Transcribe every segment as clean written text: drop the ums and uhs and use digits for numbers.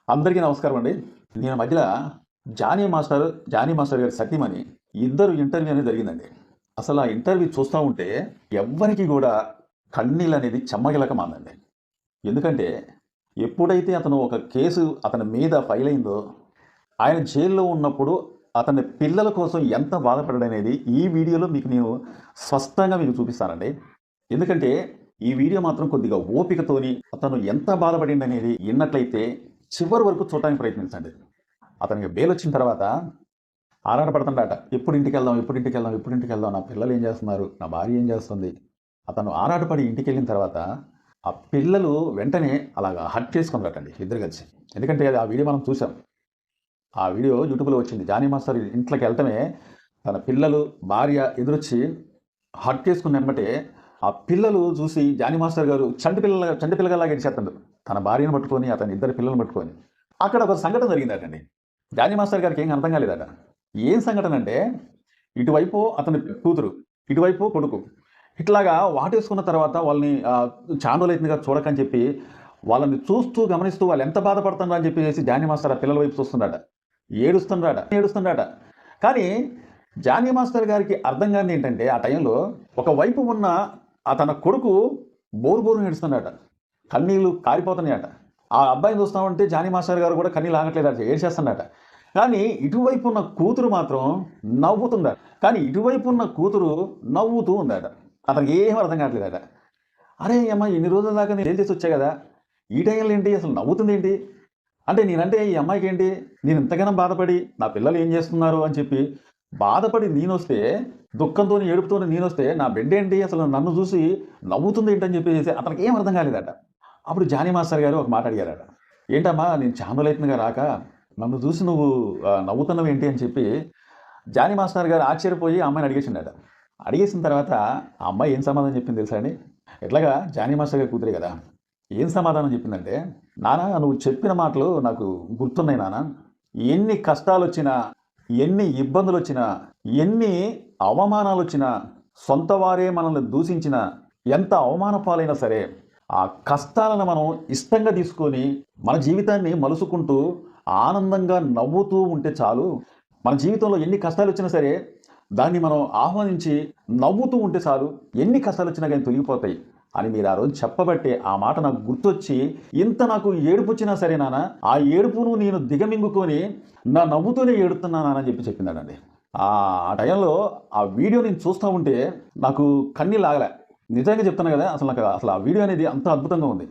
అందరికీ నమస్కారం అండి. నేను మధ్యలో జానీ మాస్టర్ గారి సతీమణి ఇద్దరు ఇంటర్వ్యూ అనేది జరిగిందండి. అసలు ఆ ఇంటర్వ్యూ చూస్తా ఉంటే ఎవ్వరికీ గూడా కన్నీళ్ళనేది చెమ్మగిలక మానండి. ఎందుకంటే ఎప్పుడైతే అతను ఒక కేసు అతని మీద ఫైల్ అయిందో, ఆయన జైల్‌లో ఉన్నప్పుడు అతని పిల్లల కోసం ఎంత బాధపడ్డాడనేది ఈ వీడియోలో మీకు నేను స్పష్టంగా మీకు చూపిస్తానండి. ఎందుకంటే ఈ వీడియో మాత్రం కొద్దిగా ఓపికతోని అతను ఎంత బాధపడిండనేది ఇన్నట్లయితే చివరి వరకు చూడటానికి ప్రయత్నించండి. అతనికి బెయిలొచ్చిన తర్వాత ఆరాటపడుతుండట. ఎప్పుడు ఇంటికెళ్దాం, ఎప్పుడు ఇంటికెళ్దాం, ఎప్పుడు ఇంటికెళ్దాం, నా పిల్లలు ఏం చేస్తున్నారు, నా భార్య ఏం చేస్తుంది. అతను ఆరాటపడి ఇంటికెళ్ళిన తర్వాత ఆ పిల్లలు వెంటనే అలాగా హగ్ చేసుకున్నారటండి ఇద్దరు కలిసి. ఎందుకంటే అది ఆ వీడియో మనం చూసాం. ఆ వీడియో యూట్యూబ్‌లో వచ్చింది. జానీ మాస్టర్ ఇంట్లోకి వెళ్ళటమే తన పిల్లలు, భార్య ఎదురొచ్చి హగ్ చేసుకున్న ఎమ్మటే ఆ పిల్లలు చూసి జానీ మాస్టర్ గారు చంటి పిల్లగాలాగా ఏడిచేత్తండు. తన భార్యను పట్టుకొని, అతని ఇద్దరు పిల్లల్ని పట్టుకొని. అక్కడ ఒక సంఘటన జరిగిందటండి. జానీ మాస్టర్ గారికి ఏం అర్థం కాలేదట. ఏం సంఘటన అంటే, ఇటువైపు అతని కూతురు, ఇటువైపు కొడుకు. ఇట్లాగా వాటేసుకున్న తర్వాత వాళ్ళని చానా రోజులైతుందిగా చూడకని చెప్పి, వాళ్ళని చూస్తూ, గమనిస్తూ వాళ్ళు ఎంత బాధపడుతున్నారో అని చెప్పేసి జానీ మాస్టర్ ఆ పిల్లల వైపు చూస్తున్నాడట. ఏడుస్తున్నాడట. కానీ జానీ మాస్టర్ గారికి అర్థం కానిదేంటంటే ఆ టైంలో ఒకవైపు ఉన్న తన కొడుకు బోరున ఏడుస్తున్నాడట. కన్నీళ్లు కారిపోతున్నాయట. ఆ అబ్బాయిని చూస్తామంటే జానీ మాస్టర్ గారు కూడా కన్నీళ్ళు ఆగట్లేదట, ఏడ్చేస్తున్నాడట. కానీ ఇటువైపు ఉన్న కూతురు మాత్రం నవ్వుతుందట. నవ్వుతూ ఉందట. అతనికి ఏం అర్థం కావట్లేదట. అరే అమ్మ, ఇన్ని రోజుల దాకా నేను చేసి వచ్చా కదా, ఈ టైంలో ఏంటి అసలు నవ్వుతుంది ఏంటి? అంటే నేనంటే ఈ అమ్మాయికి ఏంటి, నేను ఇంతగానో బాధపడి నా పిల్లలు ఏం చేస్తున్నారు అని చెప్పి బాధపడి నేనొస్తే, దుఃఖంతో ఏడుపుతోని నేనొస్తే, నా బిడ్డ ఏంటి అసలు నన్ను చూసి నవ్వుతుంది ఏంటని చెప్పేసి అతనికి ఏం అర్థం కాలేదట. అప్పుడు జానీ మాస్టర్ గారు ఒక మాట అడిగారట. ఏంటమ్మా, నేను చాలా రోజులైతుందిగా రాక, నన్ను చూసి నువ్వు నవ్వుతున్నావు ఏంటి అని చెప్పి జానీ మాస్టర్ గారు ఆశ్చర్యపోయి ఆ అమ్మాయిని అడిగేసిండట. అడిగేసిన తర్వాత ఆ అమ్మాయి ఏం సమాధానం చెప్పింది తెలుసా అండి? ఎట్లాగా జానీ మాస్టర్ గారి కూతురే కదా, ఏం సమాధానం చెప్పిందంటే, నాన్న నువ్వు చెప్పిన మాటలు నాకు గుర్తున్నాయి నాన్న. ఎన్ని కష్టాలొచ్చినా, ఎన్ని ఇబ్బందులొచ్చినా, ఎన్ని అవమానాలొచ్చినా, సొంత వారే మనల్ని దూషించినా, ఎంత అవమాన పాలైనా సరే, ఆ కష్టాలను మనం ఇష్టంగా తీసుకొని మన జీవితాన్ని మలుసుకుంటూ ఆనందంగా నవ్వుతూ ఉంటే చాలు. మన జీవితంలో ఎన్ని కష్టాలొచ్చినా సరే దాన్ని మనం ఆహ్వానించి నవ్వుతూ ఉంటే చాలు, ఎన్ని కష్టాలొచ్చినా కానీ తొలగిపోతాయి అని మీరు ఆ రోజు చెప్పబట్టే ఆ మాట నాకు గుర్తొచ్చి, ఇంత నాకు ఏడుపొచ్చినా సరే నాన్న, ఆ ఏడుపును నేను దిగమింగుకొని నా నవ్వుతూనే ఏడుతున్నానని చెప్పి చెప్పిందాడండి. ఆ టైంలో ఆ వీడియో నేను చూస్తూ ఉంటే నాకు కన్నీళ్ళు ఆగలే. నిజంగా చెప్తున్నా కదా, అసలు ఆ వీడియో అనేది అంత అద్భుతంగా ఉంది.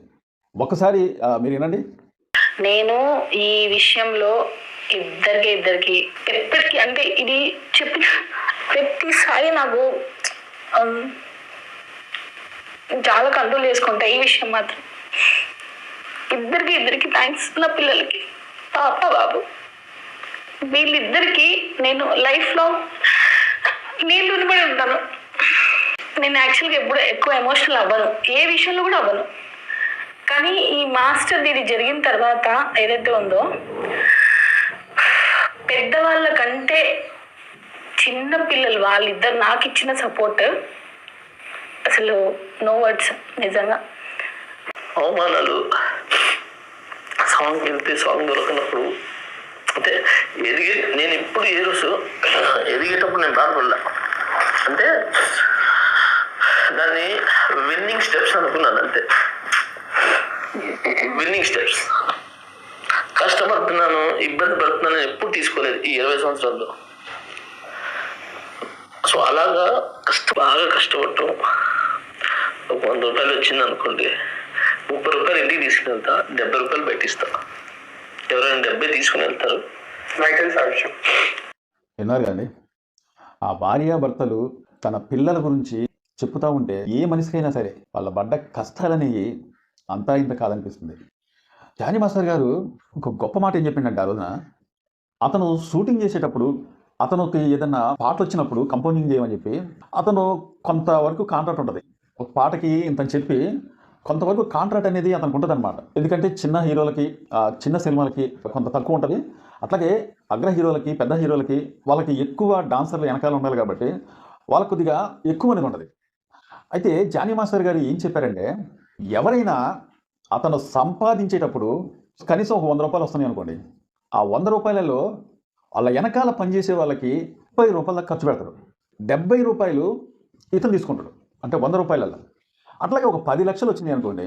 ఒక్కసారి మీరు వినండి. నేను ఈ విషయంలో ఇద్దరికి ఎప్పటికీ, అంటే ఇది చెప్పిన ప్రతిసారి నాకు చాలా కంట్రోల్ చేసుకుంటా. ఈ విషయం మాత్రం ఇద్దరికి థ్యాంక్స్. నా పిల్లలకి, పాప బాబు, వీళ్ళిద్దరికి నేను లైఫ్లో నేను రుణపడి ఉంటాను. నేను యాక్చువల్గా ఎప్పుడు ఎక్కువ ఎమోషనల్ అవ్వను, ఏ విషయంలో కూడా అవ్వను. కానీ ఈ మాస్టర్ ఇది జరిగిన తర్వాత ఏదైతే ఉందో, పెద్దవాళ్ళ కంటే చిన్న పిల్లలు వాళ్ళిద్దరు నాకు ఇచ్చిన సపోర్ట్ అసలు నో వర్డ్స్. నిజంగా అవమానాలు సాంగ్ వెళ్తే సాంగ్ దొరకనప్పుడు, అంటే నేను ఇప్పుడు ఏ రోజు ఎదిగేటప్పుడు నేను బాధపడలా. అంటే దాన్ని విన్నింగ్ స్టెప్స్ అనుకున్నాను. అంతే, విన్నింగ్ స్టెప్స్. కష్టపడుతున్నాను, ఇబ్బంది పడుతున్నాను ఎప్పుడు తీసుకోలేదు ఈ 20 సంవత్సరాల్లో. సో అలాగా బాగా కష్టపడటం. ఒక 100 రూపాయలు వచ్చింది అనుకోండి, 30 రూపాయలు ఇంటికి తీసుకుని వెళ్తా, 70 రూపాయలు బయట ఇస్తా. ఎవరైనా 70 తీసుకుని వెళ్తారు. నాకు తెలిసి ఆ విషయం విన్నారు కానీ ఆ భార్యాభర్తలు తన పిల్లల గురించి చెప్తూ ఉంటే ఏ మనిషికైనా సరే వాళ్ళ పడ్డ కష్టాలనేవి అంతా ఇంత కాదనిపిస్తుంది. జానీ మాస్టర్ గారు ఒక గొప్ప మాట ఏం చెప్పిండంటే, ఆ రోజున అతను షూటింగ్ చేసేటప్పుడు అతనికి ఏదన్నా పాటలు వచ్చినప్పుడు కంపోజింగ్ చేయమని చెప్పి అతను కొంతవరకు కాంట్రాక్ట్ ఉంటుంది. ఒక పాటకి ఇంతని చెప్పి కొంతవరకు కాంట్రాక్ట్ అనేది అతనికి ఉంటుంది అనమాట. ఎందుకంటే చిన్న హీరోలకి, చిన్న సినిమాలకి కొంత తక్కువ ఉంటుంది. అట్లాగే అగ్ర హీరోలకి, పెద్ద హీరోలకి వాళ్ళకి ఎక్కువ డాన్సర్లు వెనకాల ఉండాలి కాబట్టి వాళ్ళకు కొద్దిగా ఎక్కువ అనేది ఉంటుంది. అయితే జానీ మాస్టర్ గారు ఏం చెప్పారంటే, ఎవరైనా అతను సంపాదించేటప్పుడు కనీసం ఒక 100 రూపాయలు వస్తున్నాయి అనుకోండి. ఆ 100 రూపాయలలో వాళ్ళ వెనకాల పనిచేసే వాళ్ళకి 30 రూపాయల దాకా ఖర్చు పెడతాడు. 70 రూపాయలు ఇతను తీసుకుంటాడు. అంటే 100 రూపాయలలో. అట్లాగే ఒక 10 లక్షలు వచ్చినాయి అనుకోండి.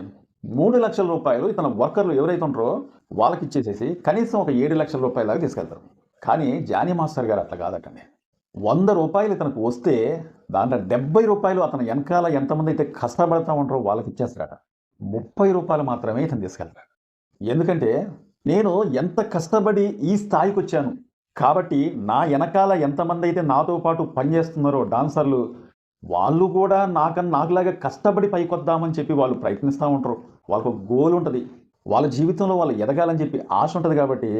3 లక్షల రూపాయలు ఇతను వర్కర్లు ఎవరైతే ఉంటారో వాళ్ళకి ఇచ్చేసేసి కనీసం ఒక 7 లక్షల రూపాయల దాకా తీసుకెళ్తారు. కానీ జానీ మాస్టర్ గారు అట్లా కాదటండి. 100 రూపాయలు ఇతనికి వస్తే దాంట్లో 70 రూపాయలు అతను వెనకాల ఎంతమంది అయితే కష్టపడతా ఉంటారో వాళ్ళకి ఇచ్చేస్తాడట. 30 రూపాయలు మాత్రమే ఇతను తీసుకెళ్తాడు. ఎందుకంటే నేను ఎంత కష్టపడి ఈ స్థాయికి వచ్చాను కాబట్టి నా వెనకాల ఎంతమంది అయితే నాతో పాటు పనిచేస్తున్నారో డాన్సర్లు వాళ్ళు కూడా నాకులాగా కష్టపడి పైకొద్దామని చెప్పి వాళ్ళు ప్రయత్నిస్తూ ఉంటారు. వాళ్ళకు గోల్ ఉంటుంది, వాళ్ళ జీవితంలో వాళ్ళు ఎదగాలని చెప్పి ఆశ ఉంటుంది. కాబట్టి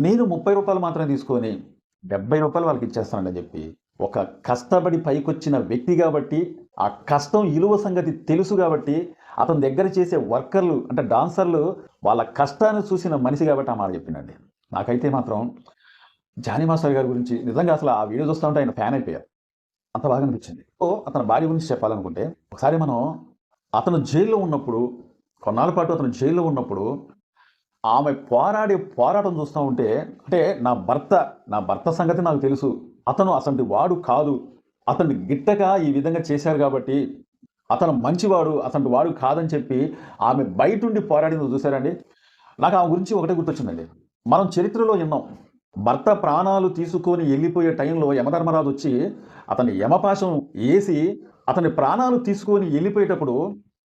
నేను 30 రూపాయలు మాత్రమే తీసుకొని 70 రూపాయలు వాళ్ళకి ఇచ్చేస్తానని చెప్పి ఒక కష్టపడి పైకొచ్చిన వ్యక్తి కాబట్టి ఆ కష్టం విలువ సంగతి తెలుసు కాబట్టి అతని దగ్గర చేసే వర్కర్లు అంటే డాన్సర్లు వాళ్ళ కష్టాన్ని చూసిన మనిషి కాబట్టి ఆ మాట చెప్పిందండి. నాకైతే మాత్రం జానీ మాస్టర్ గారి గురించి నిజంగా అసలు ఆ వీడియో చూస్తూ ఉంటే ఆయన ఫ్యాన్ అయిపోయారు. అంత బాగా అనిపించింది. అతని భార్య గురించి చెప్పాలనుకుంటే ఒకసారి మనం అతను జైల్లో ఉన్నప్పుడు కొన్నాళ్ళ పాటు అతను జైల్లో ఉన్నప్పుడు ఆమె పోరాటం చూస్తూ ఉంటే అంటే నా భర్త సంగతి నాకు తెలుసు, అతను అసంటి వాడు కాదు, అతన్ని గిట్టగా ఈ విధంగా చేశారు కాబట్టి అతను మంచివాడు, అతని వాడు కాదని చెప్పి ఆమె బయటుండి పోరాడింది చూశారండి. నాకు ఆమె గురించి ఒకటే గుర్తొచ్చిందండి. మనం చరిత్రలో విన్నాం, భర్త ప్రాణాలు తీసుకొని వెళ్ళిపోయే టైంలో యమధర్మరాజు వచ్చి అతని యమపాశం వేసి అతని ప్రాణాలు తీసుకొని వెళ్ళిపోయేటప్పుడు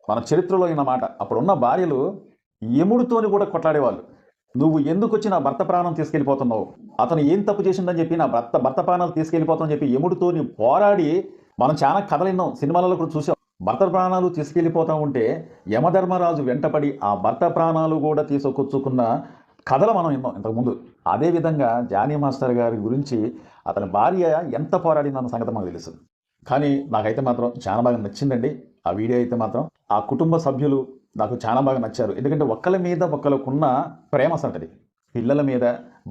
మన చరిత్రలో అయిన మాట అప్పుడున్న భార్యలు యముడితోని కూడా కొట్లాడేవాళ్ళు. నువ్వు ఎందుకు వచ్చి నా భర్త ప్రాణం తీసుకెళ్ళిపోతున్నావు, అతను ఏం తప్పు చేసిందని చెప్పి నా భర్త ప్రాణాలు తీసుకెళ్ళిపోతామని చెప్పి యముడితోని పోరాడి మనం చాలా కథలు విన్నాం, సినిమాలలో కూడా చూసాం. భర్త ప్రాణాలు తీసుకెళ్ళిపోతూ ఉంటే యమధర్మరాజు వెంటపడి ఆ భర్త ప్రాణాలు కూడా తీసుకొచ్చుకున్న కథలు మనం విన్నాం ఇంతకుముందు. అదేవిధంగా జానీ మాస్టర్ గారి గురించి అతని భార్య ఎంత పోరాడిందన్న సంగతి మనకు తెలుసు. కానీ నాకైతే మాత్రం చాలా బాగా నచ్చిందండి ఆ వీడియో. అయితే మాత్రం ఆ కుటుంబ సభ్యులు నాకు చాలా బాగా నచ్చారు. ఎందుకంటే ఒకళ్ళ మీద ఒకళ్ళకున్న ప్రేమ సంటది, పిల్లల మీద,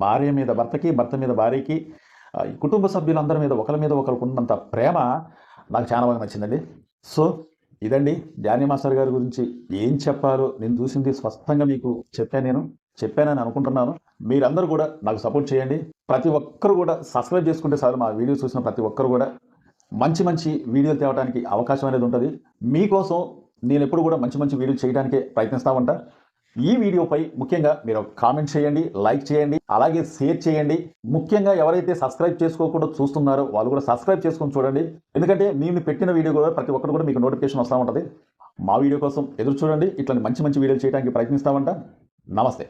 భార్య మీద భర్తకి, భర్త మీద భార్యకి, ఈ కుటుంబ సభ్యులందరి మీద ఒకళ్ళ మీద ఒకళ్ళకున్నంత ప్రేమ నాకు చాలా బాగా నచ్చిందండి. సో ఇదండి జానీ మాస్టర్ గారి గురించి ఏం చెప్పాలో నేను చూసింది స్పష్టంగా మీకు చెప్పానని అనుకుంటున్నాను. మీరందరూ కూడా నాకు సపోర్ట్ చేయండి. ప్రతి ఒక్కరు కూడా సబ్స్క్రైబ్ చేసుకుంటే చాలు, మా వీడియో చూసిన ప్రతి ఒక్కరు కూడా మంచి వీడియోలు తేవడానికి అవకాశం అనేది ఉంటుంది. మీకోసం నేను ఎప్పుడు కూడా మంచి వీడియోలు చేయడానికే ప్రయత్నిస్తూ ఉంటా. ఈ వీడియోపై ముఖ్యంగా మీరు కామెంట్ చేయండి, లైక్ చేయండి, అలాగే షేర్ చేయండి. ముఖ్యంగా ఎవరైతే సబ్స్క్రైబ్ చేసుకోకుండా చూస్తున్నారో వాళ్ళు కూడా సబ్స్క్రైబ్ చేసుకొని చూడండి. ఎందుకంటే నేను పెట్టిన వీడియో కూడా ప్రతి ఒక్కరు కూడా మీకు నోటిఫికేషన్ వస్తూ ఉంటుంది. మా వీడియో కోసం ఎదురు చూడండి. ఇట్లా మంచి వీడియోలు చేయడానికి ప్రయత్నిస్తూ ఉంటా. నమస్తే.